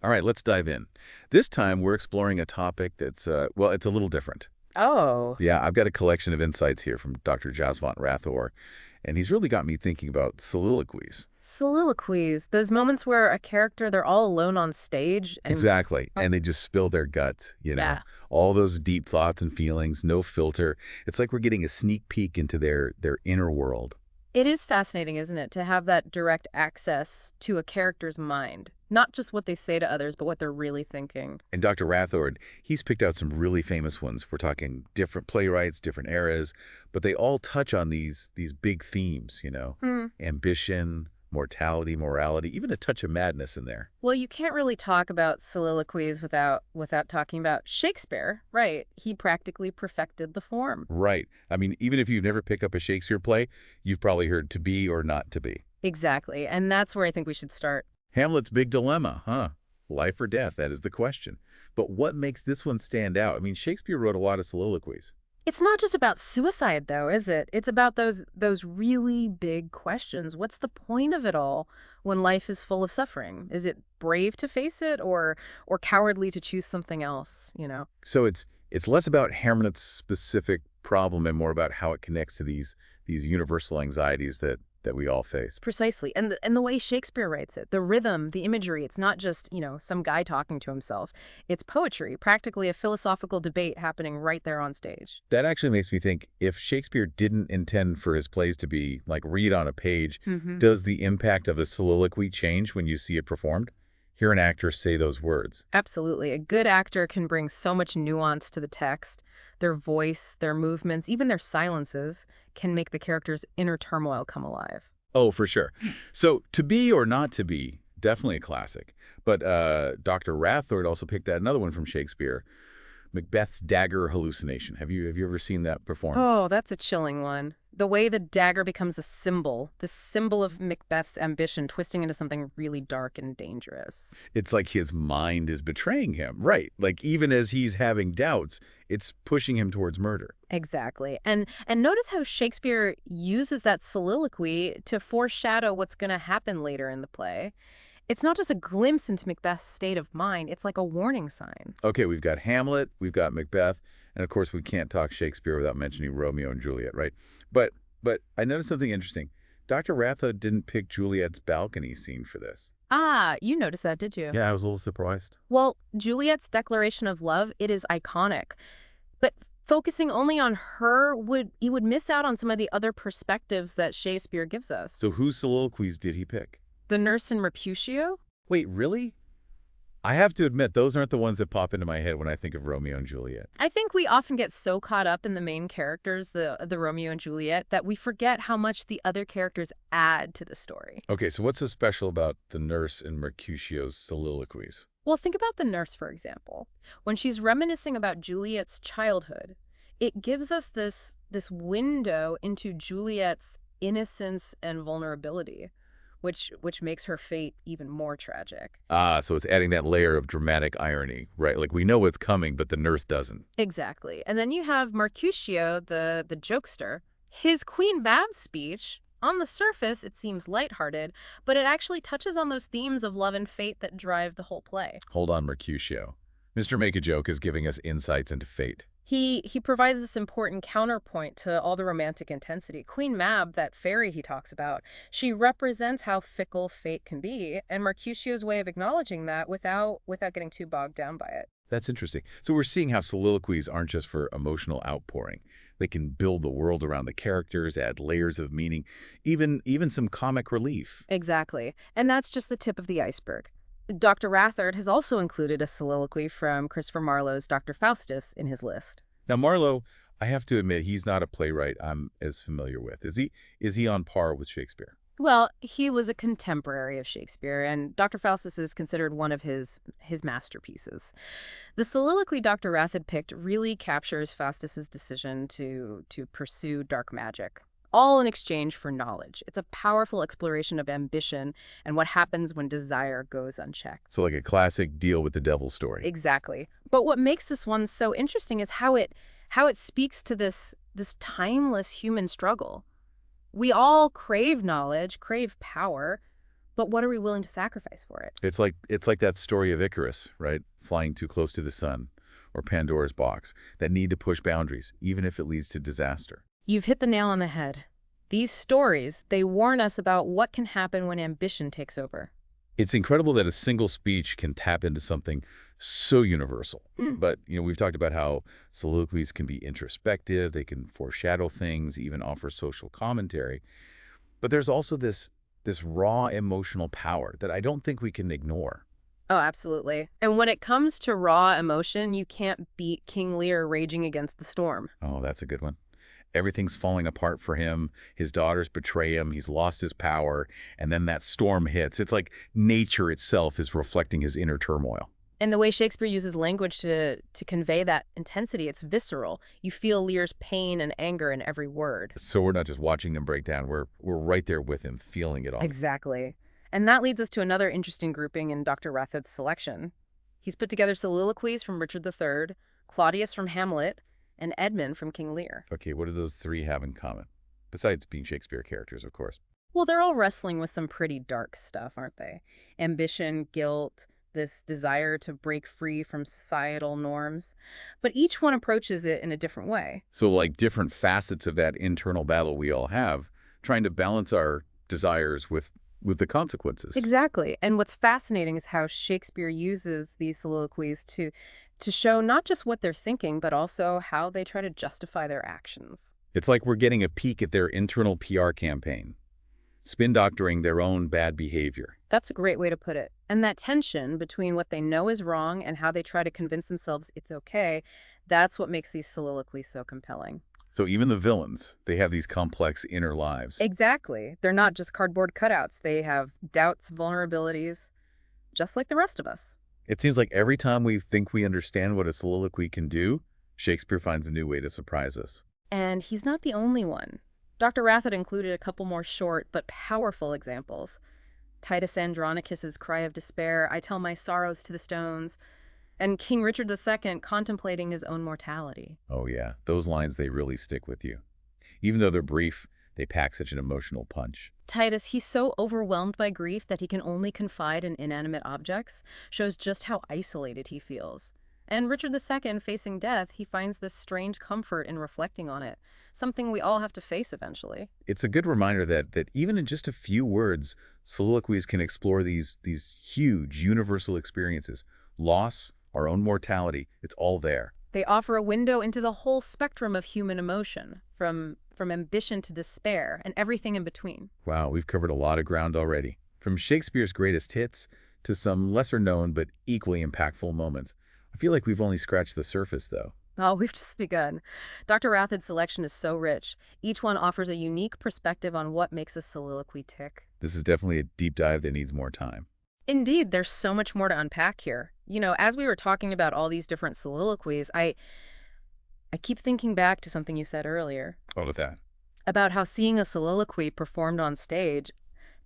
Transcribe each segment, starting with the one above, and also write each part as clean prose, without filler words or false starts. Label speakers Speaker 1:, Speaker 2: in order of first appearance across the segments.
Speaker 1: All right, let's dive in. This time we're exploring a topic that's, well, it's a little different.
Speaker 2: Oh,
Speaker 1: Yeah, I've got a collection of insights here from Dr. Jasvant Rathor, and he's really got me thinking about soliloquies.
Speaker 2: soliloquies. Those moments where a character, they're all alone on stage and
Speaker 1: Exactly. And they just spill their guts,
Speaker 2: yeah.
Speaker 1: all those deep thoughts and feelings, no filter. It's like we're getting a sneak peek into their inner world.
Speaker 2: It is fascinating, isn't it, to have that direct access to a character's mind. Not just what they say to others, but what they're really thinking.
Speaker 1: And Dr. Rathord, he's picked out some really famous ones. We're talking different playwrights, different eras, but they all touch on these big themes,
Speaker 2: Hmm.
Speaker 1: ambition, mortality, morality, even a touch of madness in there.
Speaker 2: Well, you can't really talk about soliloquies without talking about Shakespeare, right? He practically perfected the form.
Speaker 1: Right. I mean, even if you've never picked up a Shakespeare play, you've probably heard to be or not to be.
Speaker 2: Exactly. And that's where I think we should start.
Speaker 1: Hamlet's big dilemma, huh? Life or death, that is the question. But what makes this one stand out? I mean, Shakespeare wrote a lot of soliloquies.
Speaker 2: It's not just about suicide, though, is it? It's about those really big questions. What's the point of it all when life is full of suffering? Is it brave to face it or cowardly to choose something else, you know?
Speaker 1: So it's less about Hamlet's specific problem and more about how it connects to these universal anxieties that we all face.
Speaker 2: Precisely. And the way Shakespeare writes it, the rhythm, the imagery, it's not just, some guy talking to himself. It's poetry, practically a philosophical debate happening right there on stage.
Speaker 1: That actually makes me think if Shakespeare didn't intend for his plays to be like read on a page,
Speaker 2: Hmm.
Speaker 1: does the impact of a soliloquy change when you see it performed? Hear an actor say those words.
Speaker 2: Absolutely. A good actor can bring so much nuance to the text. Their voice, their movements, even their silences can make the character's inner turmoil come alive.
Speaker 1: Oh, for sure. So to be or not to be, definitely a classic. But Dr. Rathord also picked out another one from Shakespeare, Macbeth's dagger hallucination. Have you ever seen that performed?
Speaker 2: Oh, that's a chilling one. The way the dagger becomes a symbol, the symbol of Macbeth's ambition twisting into something really dark and dangerous.
Speaker 1: It's like his mind is betraying him. Right. Like even as he's having doubts, it's pushing him towards murder.
Speaker 2: Exactly. And notice how Shakespeare uses that soliloquy to foreshadow what's going to happen later in the play. It's not just a glimpse into Macbeth's state of mind, it's like a warning sign.
Speaker 1: Okay, we've got Hamlet, we've got Macbeth, and of course we can't talk Shakespeare without mentioning Romeo and Juliet, right? But I noticed something interesting. Dr. Ratha didn't pick Juliet's balcony scene for this.
Speaker 2: Ah, you noticed that, did you?
Speaker 1: Yeah, I was a little surprised.
Speaker 2: Well, Juliet's declaration of love, it is iconic. But focusing only on her would miss out on some of the other perspectives that Shakespeare gives us.
Speaker 1: So whose soliloquies did he pick?
Speaker 2: The nurse in Mercutio?
Speaker 1: Wait, really? I have to admit, those aren't the ones that pop into my head when I think of Romeo and Juliet.
Speaker 2: I think we often get so caught up in the main characters, the Romeo and Juliet, that we forget how much the other characters add to the story.
Speaker 1: Okay, so what's so special about the nurse in Mercutio's soliloquies?
Speaker 2: Well, think about the nurse, for example. When she's reminiscing about Juliet's childhood, it gives us this window into Juliet's innocence and vulnerability, which makes her fate even more tragic.
Speaker 1: Ah, so it's adding that layer of dramatic irony, right? Like we know what's coming, but the nurse doesn't.
Speaker 2: Exactly. And then you have Mercutio, the jokester. His Queen Mab's speech, on the surface, it seems lighthearted, but it actually touches on those themes of love and fate that drive the whole play.
Speaker 1: Hold on, Mercutio. Mr. Make a Joke is giving us insights into fate.
Speaker 2: He provides this important counterpoint to all the romantic intensity. Queen Mab, that fairy he talks about, she represents how fickle fate can be, and Mercutio's way of acknowledging that without getting too bogged down by it.
Speaker 1: That's interesting. So we're seeing how soliloquies aren't just for emotional outpouring. They can build the world around the characters, add layers of meaning, even some comic relief.
Speaker 2: Exactly. And that's just the tip of the iceberg. Dr. Rathard has also included a soliloquy from Christopher Marlowe's Dr. Faustus in his list.
Speaker 1: Now, Marlowe, I have to admit, he's not a playwright I'm as familiar with. Is he on par with Shakespeare?
Speaker 2: Well, he was a contemporary of Shakespeare, and Dr. Faustus is considered one of his masterpieces. The soliloquy Dr. Rathod picked really captures Faustus's decision to pursue dark magic, all in exchange for knowledge. It's a powerful exploration of ambition and what happens when desire goes unchecked.
Speaker 1: So like a classic deal with the devil story.
Speaker 2: Exactly. But what makes this one so interesting is how it speaks to this timeless human struggle. We all crave knowledge, crave power, But what are we willing to sacrifice for it?
Speaker 1: It's like that story of Icarus, right? Flying too close to the sun, or Pandora's box, that need to push boundaries, even if it leads to disaster.
Speaker 2: You've hit the nail on the head. These stories, they warn us about what can happen when ambition takes over.
Speaker 1: It's incredible that a single speech can tap into something so universal. But, we've talked about how soliloquies can be introspective, they can foreshadow things, even offer social commentary. But there's also this raw emotional power that I don't think we can ignore.
Speaker 2: Oh, absolutely. And when it comes to raw emotion, you can't beat King Lear raging against the storm.
Speaker 1: Oh, that's a good one. Everything's falling apart for him. His daughters betray him. He's lost his power. And then that storm hits. It's like nature itself is reflecting his inner turmoil.
Speaker 2: And the way Shakespeare uses language to convey that intensity, it's visceral. You feel Lear's pain and anger in every word.
Speaker 1: So we're not just watching him break down. We're right there with him, feeling it all.
Speaker 2: Exactly. And that leads us to another interesting grouping in Dr. Rathod's selection. He's put together soliloquies from Richard III, Claudius from Hamlet, and Edmund from King Lear.
Speaker 1: Okay, what do those three have in common? Besides being Shakespeare characters, of course.
Speaker 2: Well, they're all wrestling with some pretty dark stuff, aren't they? Ambition, guilt, this desire to break free from societal norms. But each one approaches it in a different way.
Speaker 1: So like different facets of that internal battle we all have, trying to balance our desires with the consequences.
Speaker 2: Exactly. And what's fascinating is how Shakespeare uses these soliloquies to show not just what they're thinking, but also how they try to justify their actions.
Speaker 1: It's like we're getting a peek at their internal PR campaign, spin doctoring their own bad behavior.
Speaker 2: That's a great way to put it. And that tension between what they know is wrong and how they try to convince themselves it's okay, that's what makes these soliloquies so compelling.
Speaker 1: So even the villains, they have these complex inner lives.
Speaker 2: Exactly. They're not just cardboard cutouts. They have doubts, vulnerabilities, just like the rest of us.
Speaker 1: It seems like every time we think we understand what a soliloquy can do, Shakespeare finds a new way to surprise us.
Speaker 2: And he's not the only one. Dr. Rathod included a couple more short but powerful examples. Titus Andronicus's cry of despair, I tell my sorrows to the stones, and King Richard II contemplating his own mortality.
Speaker 1: Oh yeah, those lines, they really stick with you. Even though they're brief, they pack such an emotional punch.
Speaker 2: Titus, he's so overwhelmed by grief that he can only confide in inanimate objects, shows just how isolated he feels. And Richard II, facing death, he finds this strange comfort in reflecting on it, something we all have to face eventually.
Speaker 1: It's a good reminder that even in just a few words, soliloquies can explore these huge universal experiences. Loss, our own mortality, it's all there.
Speaker 2: They offer a window into the whole spectrum of human emotion, from ambition to despair, and everything in between.
Speaker 1: Wow, we've covered a lot of ground already. From Shakespeare's greatest hits to some lesser-known but equally impactful moments. I feel like we've only scratched the surface, though.
Speaker 2: Oh, we've just begun. Dr. Rathod's selection is so rich. Each one offers a unique perspective on what makes a soliloquy tick.
Speaker 1: This is definitely a deep dive that needs more time.
Speaker 2: Indeed, there's so much more to unpack here. You know, as we were talking about all these different soliloquies, I keep thinking back to something you said earlier.
Speaker 1: What with that?
Speaker 2: About how seeing a soliloquy performed on stage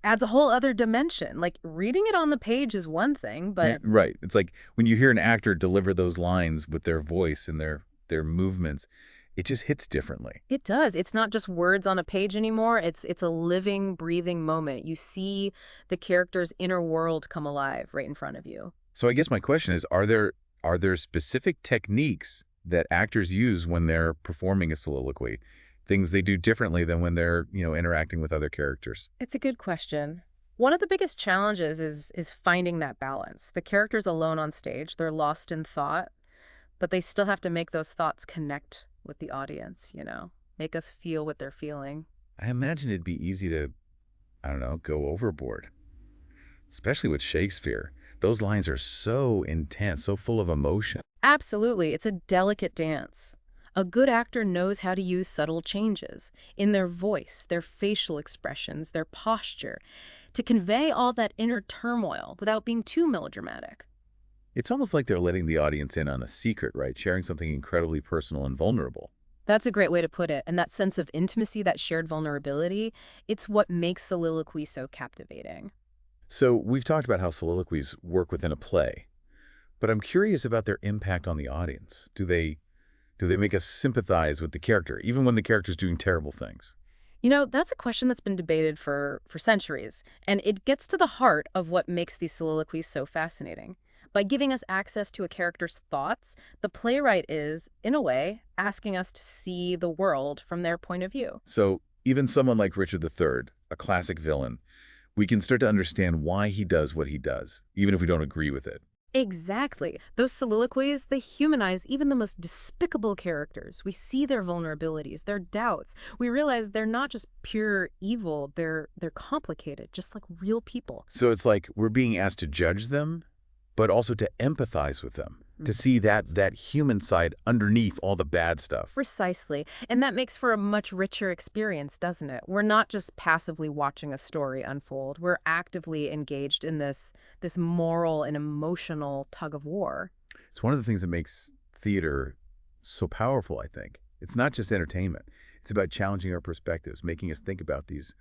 Speaker 2: adds a whole other dimension. Like, reading it on the page is one thing, but...
Speaker 1: Yeah, right. It's like when you hear an actor deliver those lines with their voice and their movements, it just hits differently.
Speaker 2: It does. It's not just words on a page anymore. It's a living, breathing moment. You see the character's inner world come alive right in front of you.
Speaker 1: So I guess my question is, are there specific techniques that actors use when they're performing a soliloquy? Things they do differently than when they're, interacting with other characters?
Speaker 2: It's a good question. One of the biggest challenges is finding that balance. The character's alone on stage. They're lost in thought, but they still have to make those thoughts connect with the audience, make us feel what they're feeling.
Speaker 1: I imagine it'd be easy to, go overboard. Especially with Shakespeare. Those lines are so intense, so full of emotion.
Speaker 2: Absolutely. It's a delicate dance. A good actor knows how to use subtle changes in their voice, their facial expressions, their posture, to convey all that inner turmoil without being too melodramatic.
Speaker 1: It's almost like they're letting the audience in on a secret, right? Sharing something incredibly personal and vulnerable.
Speaker 2: That's a great way to put it. And that sense of intimacy, that shared vulnerability, it's what makes soliloquy so captivating.
Speaker 1: So we've talked about how soliloquies work within a play, but I'm curious about their impact on the audience. Do they make us sympathize with the character, even when the character's doing terrible things?
Speaker 2: That's a question that's been debated for centuries, and it gets to the heart of what makes these soliloquies so fascinating. By giving us access to a character's thoughts, the playwright is, in a way, asking us to see the world from their point of view.
Speaker 1: So even someone like Richard III, a classic villain, we can start to understand why he does what he does, even if we don't agree with it.
Speaker 2: Exactly. Those soliloquies, they humanize even the most despicable characters. We see their vulnerabilities, their doubts. We realize they're not just pure evil, they're complicated, just like real people.
Speaker 1: So it's like we're being asked to judge them, but also to empathize with them, to see that human side underneath all the bad stuff.
Speaker 2: Precisely. And that makes for a much richer experience, doesn't it? We're not just passively watching a story unfold. We're actively engaged in this moral and emotional tug of war.
Speaker 1: It's one of the things that makes theater so powerful, I think. It's not just entertainment. It's about challenging our perspectives, making us think about these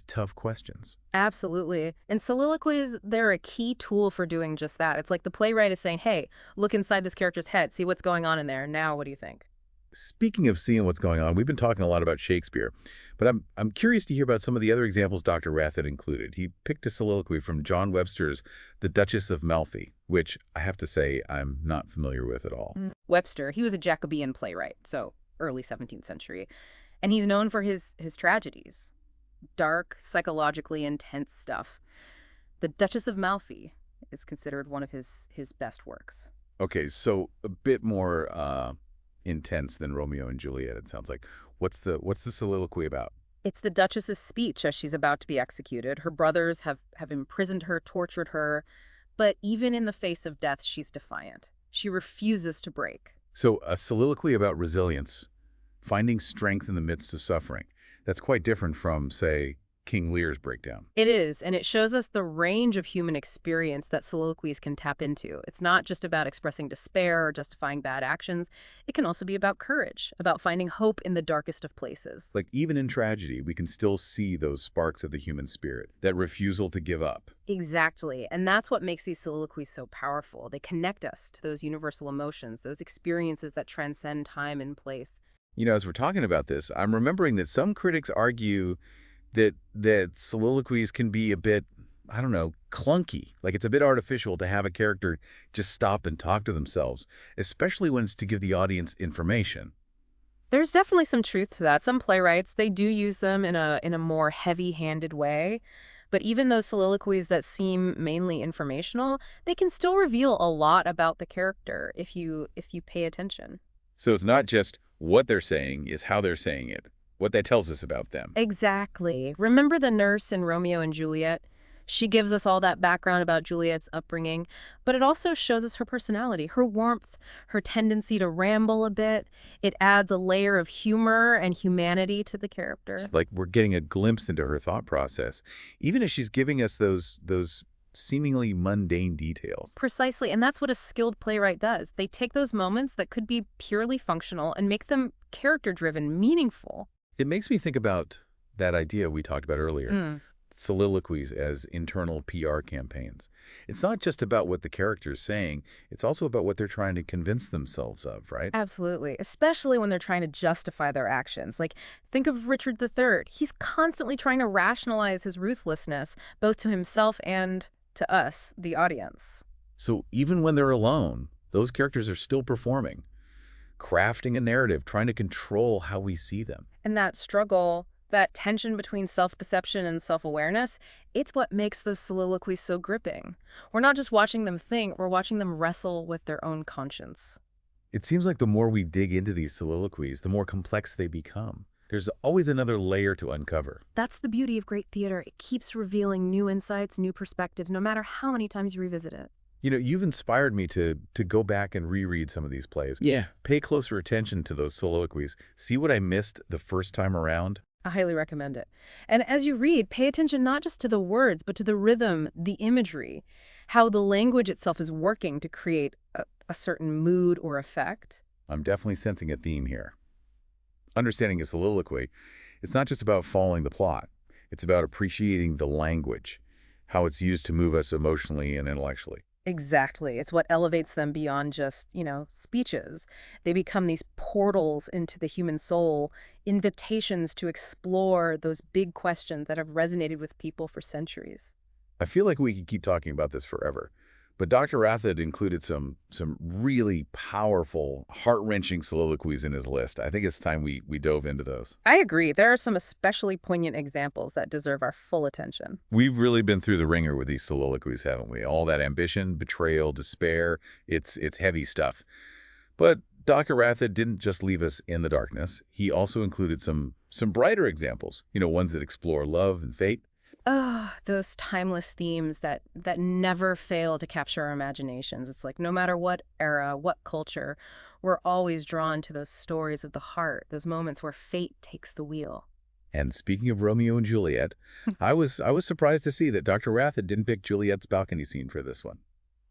Speaker 1: tough questions.
Speaker 2: Absolutely. And soliloquies, they're a key tool for doing just that. It's like the playwright is saying, hey, look inside this character's head, see what's going on in there. Now, what do you think?
Speaker 1: Speaking of seeing what's going on, we've been talking a lot about Shakespeare, but I'm curious to hear about some of the other examples Dr. Rath had included. He picked a soliloquy from John Webster's The Duchess of Malfi, which I have to say I'm not familiar with at all.
Speaker 2: Webster, he was a Jacobean playwright, so early 17th century. And he's known for his tragedies. Dark, psychologically intense stuff. The Duchess of Malfi is considered one of his best works.
Speaker 1: Okay, so a bit more intense than Romeo and Juliet, it sounds like. What's the soliloquy about?
Speaker 2: It's the Duchess's speech as she's about to be executed. Her brothers have imprisoned her, tortured her, but even in the face of death, she's defiant. She refuses to break.
Speaker 1: So a soliloquy about resilience, finding strength in the midst of suffering. That's quite different from, say, King Lear's breakdown.
Speaker 2: It is, and it shows us the range of human experience that soliloquies can tap into. It's not just about expressing despair or justifying bad actions. It can also be about courage, about finding hope in the darkest of places.
Speaker 1: Like even in tragedy, we can still see those sparks of the human spirit, that refusal to give up.
Speaker 2: Exactly, and that's what makes these soliloquies so powerful. They connect us to those universal emotions, those experiences that transcend time and place.
Speaker 1: As we're talking about this, I'm remembering that some critics argue that soliloquies can be a bit, I don't know, clunky. Like it's a bit artificial to have a character just stop and talk to themselves, especially when it's to give the audience information.
Speaker 2: There's definitely some truth to that. Some playwrights, they do use them in a more heavy-handed way. But even those soliloquies that seem mainly informational, they can still reveal a lot about the character if you pay attention.
Speaker 1: So it's not just what they're saying, it's how they're saying it, what that tells us about them.
Speaker 2: Exactly. Remember the nurse in Romeo and Juliet? She gives us all that background about Juliet's upbringing, but it also shows us her personality, her warmth, her tendency to ramble a bit. It adds a layer of humor and humanity to the character.
Speaker 1: It's like we're getting a glimpse into her thought process, even as she's giving us those seemingly mundane details.
Speaker 2: Precisely, and that's what a skilled playwright does. They take those moments that could be purely functional and make them character-driven, meaningful.
Speaker 1: It makes me think about that idea we talked about earlier. Soliloquies as internal PR campaigns. It's not just about what the character's saying, it's also about what they're trying to convince themselves of, right?
Speaker 2: Absolutely, especially when they're trying to justify their actions. Like, think of Richard III. He's constantly trying to rationalize his ruthlessness, both to himself and to us, the audience.
Speaker 1: So even when they're alone, those characters are still performing, crafting a narrative, trying to control how we see them.
Speaker 2: And that struggle, that tension between self-deception and self-awareness, it's what makes those soliloquies so gripping. We're not just watching them think, we're watching them wrestle with their own conscience.
Speaker 1: It seems like the more we dig into these soliloquies, the more complex they become. There's always another layer to uncover.
Speaker 2: That's the beauty of great theater. It keeps revealing new insights, new perspectives, no matter how many times you revisit it.
Speaker 1: You've inspired me to go back and reread some of these plays.
Speaker 3: Yeah.
Speaker 1: Pay closer attention to those soliloquies. See what I missed the first time around.
Speaker 2: I highly recommend it. And as you read, pay attention not just to the words, but to the rhythm, the imagery, how the language itself is working to create a certain mood or effect.
Speaker 1: I'm definitely sensing a theme here. Understanding a soliloquy, it's not just about following the plot. It's about appreciating the language, how it's used to move us emotionally and intellectually.
Speaker 2: Exactly. It's what elevates them beyond just, speeches. They become these portals into the human soul, invitations to explore those big questions that have resonated with people for centuries.
Speaker 1: I feel like we could keep talking about this forever. But Dr. Rathod included some really powerful, heart-wrenching soliloquies in his list. I think it's time we dove into those.
Speaker 2: I agree. There are some especially poignant examples that deserve our full attention.
Speaker 1: We've really been through the ringer with these soliloquies, haven't we? All that ambition, betrayal, despair, it's heavy stuff. But Dr. Rathod didn't just leave us in the darkness. He also included some brighter examples, ones that explore love and fate.
Speaker 2: Oh, those timeless themes that never fail to capture our imaginations. It's like no matter what era, what culture, we're always drawn to those stories of the heart, those moments where fate takes the wheel.
Speaker 1: And speaking of Romeo and Juliet, I was surprised to see that Dr. Rathod didn't pick Juliet's balcony scene for this one.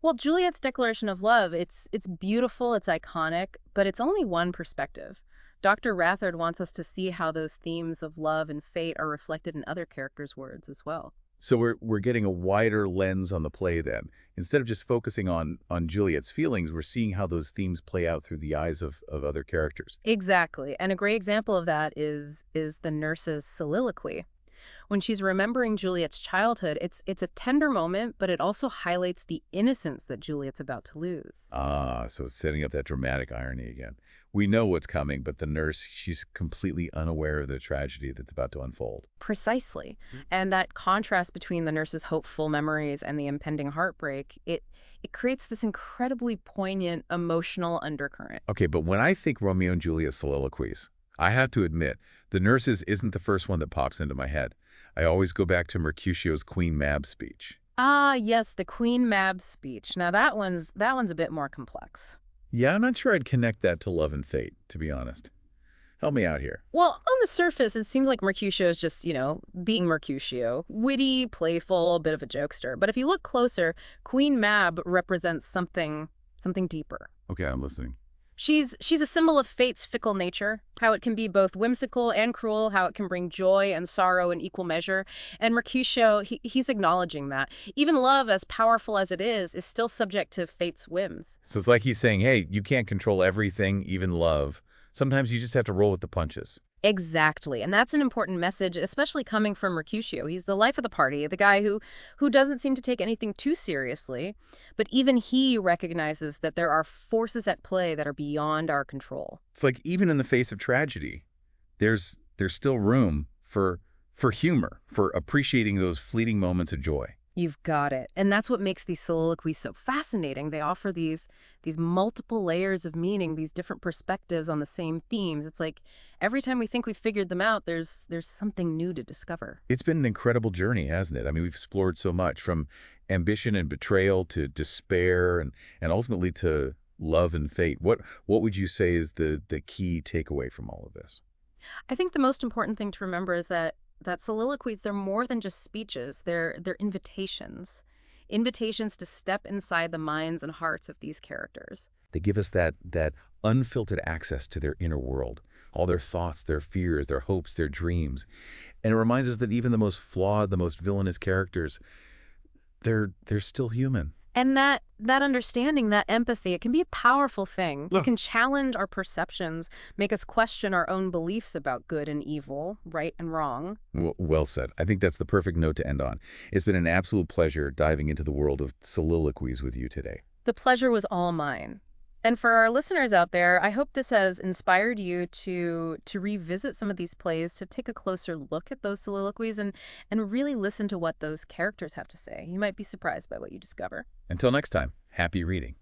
Speaker 2: Well, Juliet's declaration of love, it's beautiful, it's iconic, but it's only one perspective. Dr. Rathard wants us to see how those themes of love and fate are reflected in other characters' words as well.
Speaker 1: So we're getting a wider lens on the play then. Instead of just focusing on Juliet's feelings, we're seeing how those themes play out through the eyes of other characters.
Speaker 2: Exactly. And a great example of that is the nurse's soliloquy. When she's remembering Juliet's childhood, it's a tender moment, but it also highlights the innocence that Juliet's about to lose.
Speaker 1: Ah, so it's setting up that dramatic irony again. We know what's coming, but the nurse, she's completely unaware of the tragedy that's about to unfold.
Speaker 2: Precisely. And that contrast between the nurse's hopeful memories and the impending heartbreak, it creates this incredibly poignant emotional undercurrent.
Speaker 1: Okay, but when I think Romeo and Juliet soliloquies, I have to admit, the nurse's isn't the first one that pops into my head. I always go back to Mercutio's Queen Mab speech.
Speaker 2: Ah, yes, the Queen Mab speech. Now that one's a bit more complex.
Speaker 1: Yeah, I'm not sure I'd connect that to love and fate, to be honest. Help me out here.
Speaker 2: Well, on the surface, it seems like Mercutio is just, being Mercutio. Witty, playful, a bit of a jokester. But if you look closer, Queen Mab represents something deeper.
Speaker 1: Okay, I'm listening.
Speaker 2: She's a symbol of fate's fickle nature, how it can be both whimsical and cruel, how it can bring joy and sorrow in equal measure. And Mercutio, he's acknowledging that. Even love, as powerful as it is still subject to fate's whims.
Speaker 1: So it's like he's saying, hey, you can't control everything, even love. Sometimes you just have to roll with the punches.
Speaker 2: Exactly. And that's an important message, especially coming from Mercutio. He's the life of the party, the guy who doesn't seem to take anything too seriously. But even he recognizes that there are forces at play that are beyond our control.
Speaker 1: It's like even in the face of tragedy, there's still room for humor, for appreciating those fleeting moments of joy.
Speaker 2: You've got it. And that's what makes these soliloquies so fascinating. They offer these multiple layers of meaning, these different perspectives on the same themes. It's like every time we think we've figured them out, there's something new to discover.
Speaker 1: It's been an incredible journey, hasn't it? I mean, we've explored so much from ambition and betrayal to despair and ultimately to love and fate. What would you say is the key takeaway from all of this?
Speaker 2: I think the most important thing to remember is that soliloquies, they're more than just speeches. They're invitations. Invitations to step inside the minds and hearts of these characters.
Speaker 1: They give us that unfiltered access to their inner world, all their thoughts, their fears, their hopes, their dreams. And it reminds us that even the most flawed, the most villainous characters, they're still human.
Speaker 2: And that understanding, that empathy, it can be a powerful thing. It can challenge our perceptions, make us question our own beliefs about good and evil, right and wrong.
Speaker 1: Well said. I think that's the perfect note to end on. It's been an absolute pleasure diving into the world of soliloquies with you today.
Speaker 2: The pleasure was all mine. And for our listeners out there, I hope this has inspired you to revisit some of these plays, to take a closer look at those soliloquies and really listen to what those characters have to say. You might be surprised by what you discover.
Speaker 1: Until next time, happy reading.